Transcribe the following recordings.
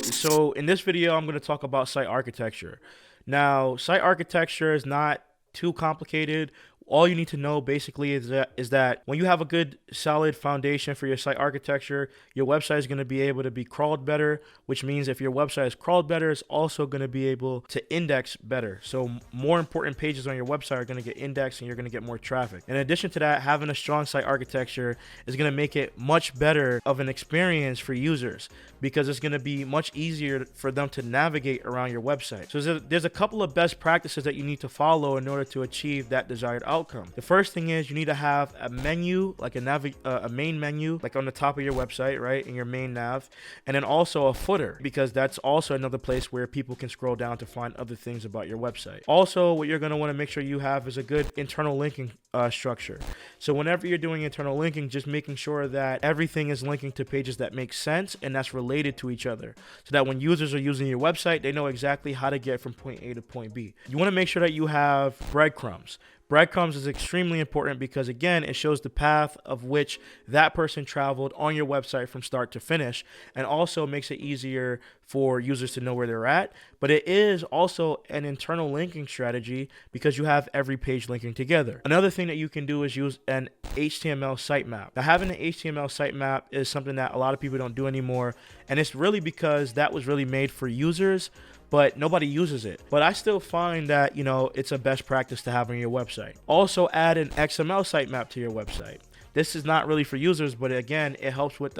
So in this video, I'm going to talk about site architecture. Now, site architecture is not too complicated. All you need to know basically is that when you have a good solid foundation for your site architecture, your website is going to be able to be crawled better, which means if your website is crawled better, it's also going to be able to index better. So more important pages on your website are going to get indexed and you're going to get more traffic. In addition to that, having a strong site architecture is going to make it much better of an experience for users because it's going to be much easier for them to navigate around your website. So there's a couple of best practices that you need to follow in order to achieve that desired outcome. The first thing is you need to have a menu, like a main menu, like on the top of your website, right, in your main nav, and then also a footer, because that's also another place where people can scroll down to find other things about your website. Also, what you're going to want to make sure you have is a good internal linking structure. So whenever you're doing internal linking, just making sure that everything is linking to pages that make sense and that's related to each other, so that when users are using your website, they know exactly how to get from point A to point B. You want to make sure that you have breadcrumbs. Breadcrumbs is extremely important because, again, it shows the path of which that person traveled on your website from start to finish, and also makes it easier for users to know where they're at. But it is also an internal linking strategy because you have every page linking together. Another thing that you can do is use an HTML sitemap. Now, having an HTML sitemap is something that a lot of people don't do anymore, and it's really because that was really made for users, but nobody uses it. But I still find that, it's a best practice to have on your website. Also add an XML sitemap to your website. This is not really for users, but again, it helps with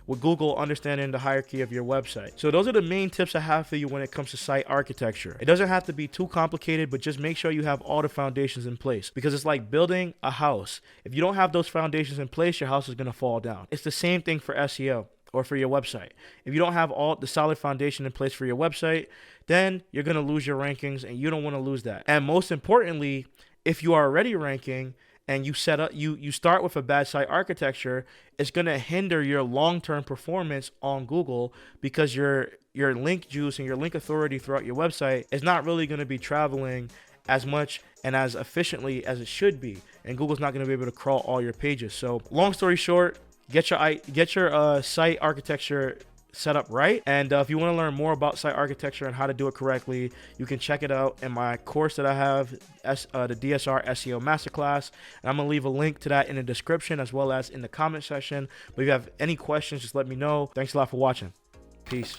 Google understanding the hierarchy of your website. So those are the main tips I have for you when it comes to site architecture. It doesn't have to be too complicated, but just make sure you have all the foundations in place, because it's like building a house. If you don't have those foundations in place, your house is going to fall down. It's the same thing for SEO or for your website. If you don't have all the solid foundation in place for your website, then you're going to lose your rankings, and you don't want to lose that. And most importantly, if you are already ranking and you start with a bad site architecture, it's going to hinder your long-term performance on Google, because your link juice and your link authority throughout your website is not really going to be traveling as much and as efficiently as it should be, and Google's not going to be able to crawl all your pages. So long story short, get your site architecture set up right. And if you want to learn more about site architecture and how to do it correctly, you can check it out in my course that I have, the DSR SEO Masterclass. And I'm going to leave a link to that in the description as well as in the comment section. But if you have any questions, just let me know. Thanks a lot for watching. Peace.